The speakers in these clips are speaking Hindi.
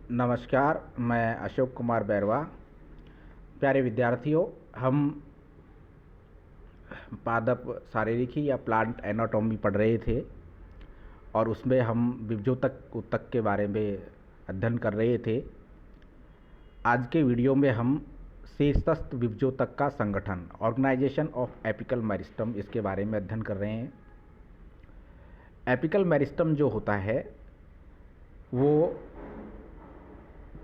नमस्कार, मैं अशोक कुमार बैरवा। प्यारे विद्यार्थियों, हम पादप शारीरिकी या प्लांट एनाटॉमी पढ़ रहे थे और उसमें हम विभजोतक ऊतक के बारे में अध्ययन कर रहे थे। आज के वीडियो में हम शीर्षस्थ विभजोतक का संगठन, ऑर्गेनाइजेशन ऑफ एपिकल मेरिस्टम, इसके बारे में अध्ययन कर रहे हैं। एपिकल मेरिस्टम जो होता है वो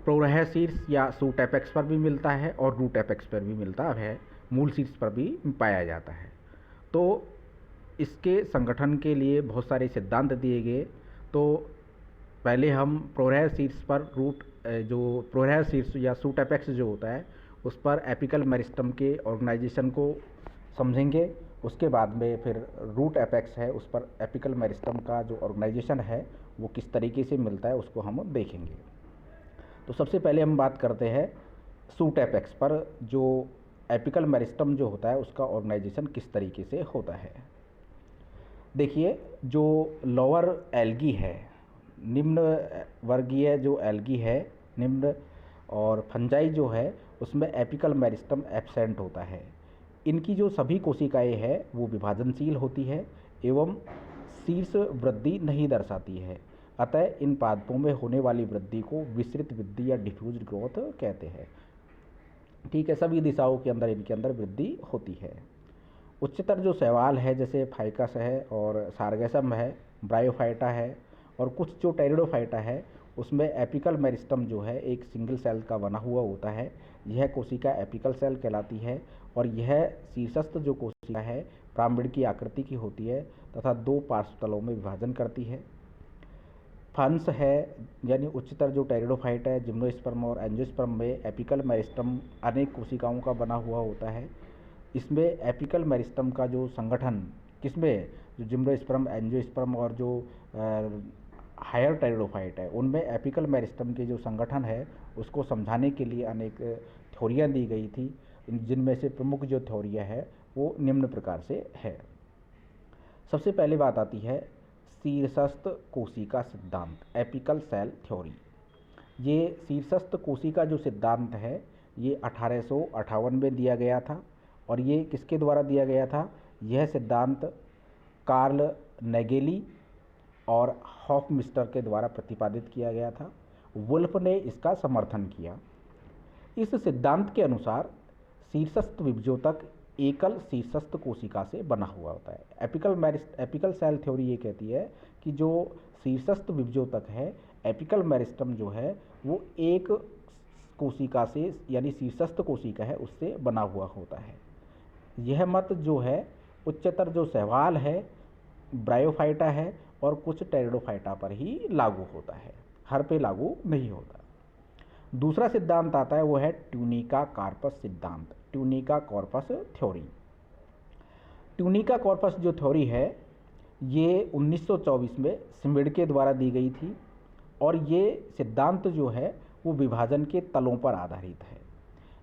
प्रोरह शीर्ष या शूट एपेक्स पर भी मिलता है और रूट एपेक्स पर भी मिलता है, मूल शीर्ष पर भी पाया जाता है। तो इसके संगठन के लिए बहुत सारे सिद्धांत दिए गए। तो पहले हम प्रोरह शीर्ष पर जो प्रोरह शीर्ष या शूट एपेक्स जो होता है उस पर एपिकल मेरिस्टम के ऑर्गेनाइजेशन को समझेंगे। उसके बाद में फिर रूट एपेक्स है, उस पर एपिकल मेरिस्टम का जो ऑर्गेनाइजेशन है वो किस तरीके से मिलता है उसको हम देखेंगे। तो सबसे पहले हम बात करते हैं शूट एपेक्स पर, जो एपिकल मेरिस्टम जो होता है उसका ऑर्गेनाइजेशन किस तरीके से होता है। देखिए, जो लोअर एल्गी है, निम्न वर्गीय जो एल्गी है, निम्न और फंजाई जो है, उसमें एपिकल मेरिस्टम एब्सेंट होता है। इनकी जो सभी कोशिकाएं हैं वो विभाजनशील होती है एवं शीर्ष वृद्धि नहीं दर्शाती है। अतः इन पादपों में होने वाली वृद्धि को विस्तृत वृद्धि या डिफ्यूज ग्रोथ कहते हैं। ठीक है, सभी दिशाओं के अंदर इनके अंदर वृद्धि होती है। उच्चतर जो शैवाल है जैसे फाइकस है और सार्गेसम है, ब्रायोफाइटा है और कुछ जो टेरिडोफाइटा है, उसमें एपिकल मेरिस्टम जो है एक सिंगल सेल का बना हुआ होता है। यह कोशिका एपिकल सेल कहलाती है और यह शीर्षस्थ जो कोशिका है पिरामिड की आकृति की होती है तथा दो पार्श्वतलों में विभाजन करती है। फंस है यानी उच्चतर जो टेरिडोफाइट है, जिम्नोस्पर्म और एंजियोस्पर्म में एपिकल मेरिस्टम अनेक कोशिकाओं का बना हुआ होता है। इसमें एपिकल मेरिस्टम का जो संगठन किसमें, जो जिम्नोस्पर्म, एंजियोस्पर्म और जो हायर टेरिडोफाइट है उनमें एपिकल मेरिस्टम के जो संगठन है उसको समझाने के लिए अनेक थ्योरियाँ दी गई थी, जिनमें से प्रमुख जो थ्योरियाँ है वो निम्न प्रकार से है। सबसे पहले बात आती है शीर्षस्थ कोशिका सिद्धांत, एपिकल सेल थ्योरी। ये शीर्षस्थ कोशिका जो सिद्धांत है ये 1858 में दिया गया था और ये किसके द्वारा दिया गया था? यह सिद्धांत कार्ल नेगेली और हॉफमिस्टर के द्वारा प्रतिपादित किया गया था। वुल्फ ने इसका समर्थन किया। इस सिद्धांत के अनुसार शीर्षस्थ विभजोतक एकल शीर्षस्थ कोशिका से बना हुआ होता है। एपिकल सेल थ्योरी ये कहती है कि जो शीर्षस्थ विभजोतक है, एपिकल मेरिस्टम जो है वो एक कोशिका से यानी शीर्षस्थ कोशिका है उससे बना हुआ होता है। यह मत जो है उच्चतर जो शैवाल है, ब्रायोफाइटा है और कुछ टेरिडोफाइटा पर ही लागू होता है, हर पे लागू नहीं होता। दूसरा सिद्धांत आता है वो है ट्यूनिका कार्पस सिद्धांत, tunica corpus theory. Tunica corpus जो थ्योरी है ये 1924 में स्मिड के द्वारा दी गई थी और ये सिद्धांत जो है वो विभाजन के तलों पर आधारित है।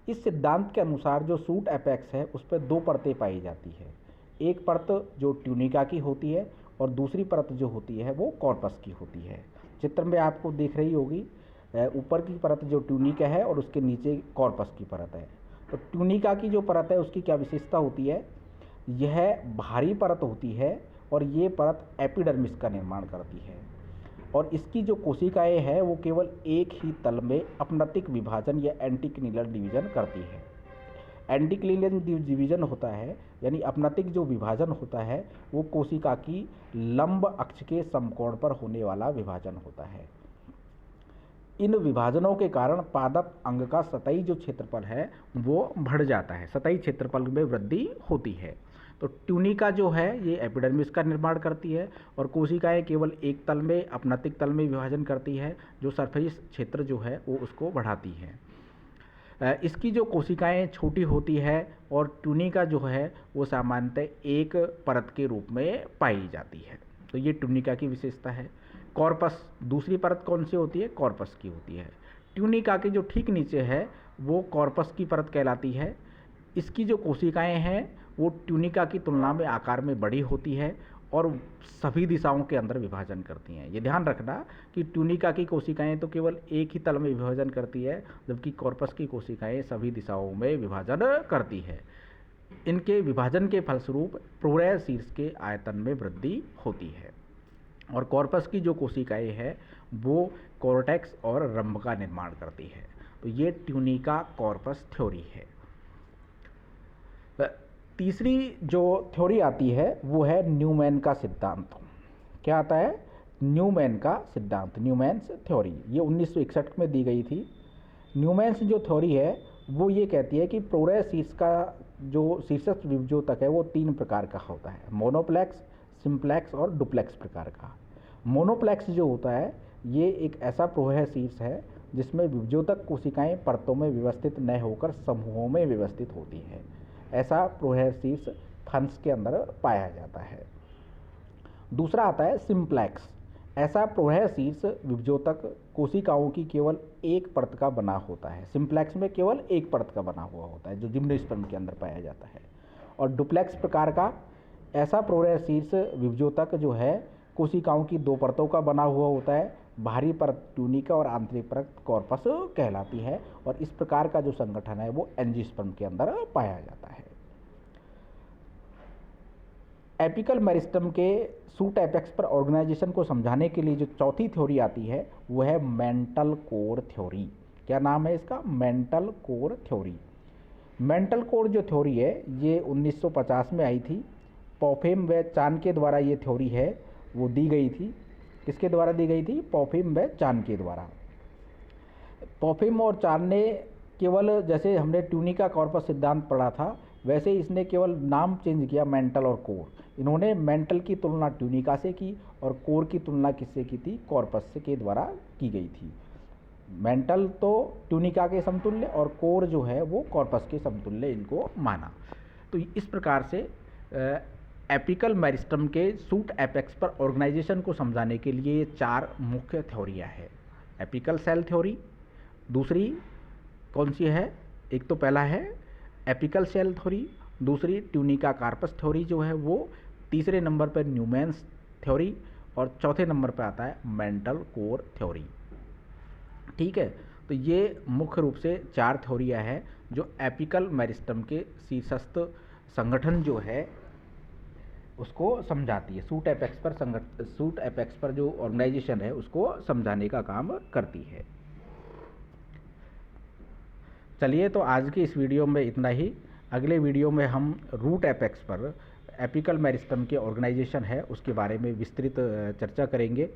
इस सिद्धांत के अनुसार जो शूट एपेक्स है उस पर दो परतें पाई जाती है। एक परत जो ट्यूनिका की होती है और दूसरी परत जो होती है वो कॉर्पस की होती है। चित्र में आपको दिख रही होगी, ऊपर की परत जो ट्यूनिका है और उसके नीचे कॉर्पस की परत है। तो ट्यूनिका की जो परत है उसकी क्या विशेषता होती है? यह भारी परत होती है और ये परत एपिडर्मिस का निर्माण करती है और इसकी जो कोशिकाएं हैं वो केवल एक ही तल में अपनतिक विभाजन या एंटीक्लिनल डिवीजन करती है। एंटीक्लिनल डिवीजन होता है यानी अपनतिक जो विभाजन होता है वो कोशिका की लंब अक्ष के समकोण पर होने वाला विभाजन होता है। इन विभाजनों के कारण पादप अंग का सतही जो क्षेत्रफल है वो बढ़ जाता है, सतही क्षेत्रफल में वृद्धि होती है। तो ट्यूनिका जो है ये एपिडर्मिस का निर्माण करती है और कोशिकाएं केवल एक तल में अपनतिक तल में विभाजन करती है, जो सरफेस क्षेत्र जो है वो उसको बढ़ाती है। इसकी जो कोशिकाएं छोटी होती है और ट्यूनिका जो है वो सामान्यतः एक परत के रूप में पाई जाती है। तो ये ट्यूनिका की विशेषता है। कॉर्पस, दूसरी परत कौन सी होती है? कॉर्पस की होती है। ट्यूनिका के जो ठीक नीचे है वो कॉर्पस की परत कहलाती है। इसकी जो कोशिकाएं हैं वो ट्यूनिका की तुलना में आकार में बड़ी होती है और सभी दिशाओं के अंदर विभाजन करती हैं। ये ध्यान रखना कि ट्यूनिका की कोशिकाएं तो केवल एक ही तल में विभाजन करती है, जबकि कॉर्पस की कोशिकाएं सभी दिशाओं में विभाजन करती है। इनके विभाजन के फलस्वरूप प्रोरैस शीर्ष के आयतन में वृद्धि होती है। और कॉर्पस की जो कोशिकाएं हैं वो कॉर्टेक्स और रंभ का निर्माण करती है। तो ये ट्यूनिका कॉर्पस थ्योरी है। तीसरी जो थ्योरी आती है वो है न्यूमैन का सिद्धांत। क्या आता है? न्यूमैन का सिद्धांत, न्यूमैन्स थ्योरी। ये 1961 में दी गई थी। न्यूमैन्स जो थ्योरी है वो ये कहती है कि प्रोरैस शीर्ष का जो शीर्षस्थ विभजोतक है वो 3 प्रकार का होता है, मोनोप्लेक्स, सिंप्लेक्स और डुप्लेक्स प्रकार का। मोनोप्लेक्स जो होता है ये एक ऐसा प्रोरैस शीर्ष है जिसमें विभजोतक कोशिकाएं परतों में व्यवस्थित न होकर समूहों में व्यवस्थित होती है। ऐसा प्रोरैस शीर्ष फंस के अंदर पाया जाता है। दूसरा आता है सिंप्लेक्स। ऐसा प्रोरैस शीर्ष विभजोतक कोशिकाओं की केवल एक परत का बना होता है। सिंप्लेक्स में केवल एक परत का बना हुआ होता है जो जिम्नोस्पर्म के अंदर पाया जाता है। और डुप्लेक्स प्रकार का ऐसा प्रोरैस शीर्ष विभजोतक जो है कोशिकाओं की 2 परतों का बना हुआ होता है। बाहरी परत ट्यूनिका और आंतरिक परत कॉर्पस कहलाती है। और इस प्रकार का जो संगठन है वो एंजियोस्पर्म के अंदर पाया जाता है। एपिकल मेरिस्टम के सूट एपेक्स पर ऑर्गेनाइजेशन को समझाने के लिए जो चौथी थ्योरी आती है वो है मेंटल कोर थ्योरी। क्या नाम है इसका? Mantle core theory. Mantle core जो थ्योरी है ये 1950 में आई थी। पॉफेम व चान के द्वारा ये थ्योरी है वो दी गई थी। किसके द्वारा दी गई थी? पॉफेम व चान के द्वारा। पॉफेम और चान ने केवल, जैसे हमने ट्यूनिका कॉर्पस सिद्धांत पढ़ा था वैसे इसने केवल नाम चेंज किया, मेंटल और कोर। इन्होंने मेंटल की तुलना ट्यूनिका से की और कोर की तुलना किससे की थी? कॉर्पस से के द्वारा की गई थी। मेंटल तो ट्यूनिका के समतुल्य और कोर जो है वो कॉर्पस के समतुल्य इनको माना। तो इस प्रकार से एपिकल मेरिस्टम के सूट एपेक्स पर ऑर्गेनाइजेशन को समझाने के लिए ये 4 मुख्य थ्योरियाँ हैं। एपिकल सेल थ्योरी, दूसरी कौन सी है? एक तो पहला है एपिकल सेल थ्योरी, दूसरी ट्यूनिका कार्पस थ्योरी जो है वो, तीसरे नंबर पर न्यूमैन्स थ्योरी और चौथे नंबर पर आता है मेंटल कोर थ्योरी। ठीक है, तो ये मुख्य रूप से 4 थ्योरियाँ हैं जो एपिकल मेरिस्टम के शीर्षस्थ संगठन जो है उसको समझाती है। सूट एपेक्स पर जो ऑर्गेनाइजेशन है उसको समझाने का काम करती है। चलिए, तो आज की इस वीडियो में इतना ही। अगले वीडियो में हम रूट एपेक्स पर एपिकल मेरिस्टम के ऑर्गेनाइजेशन है उसके बारे में विस्तृत चर्चा करेंगे।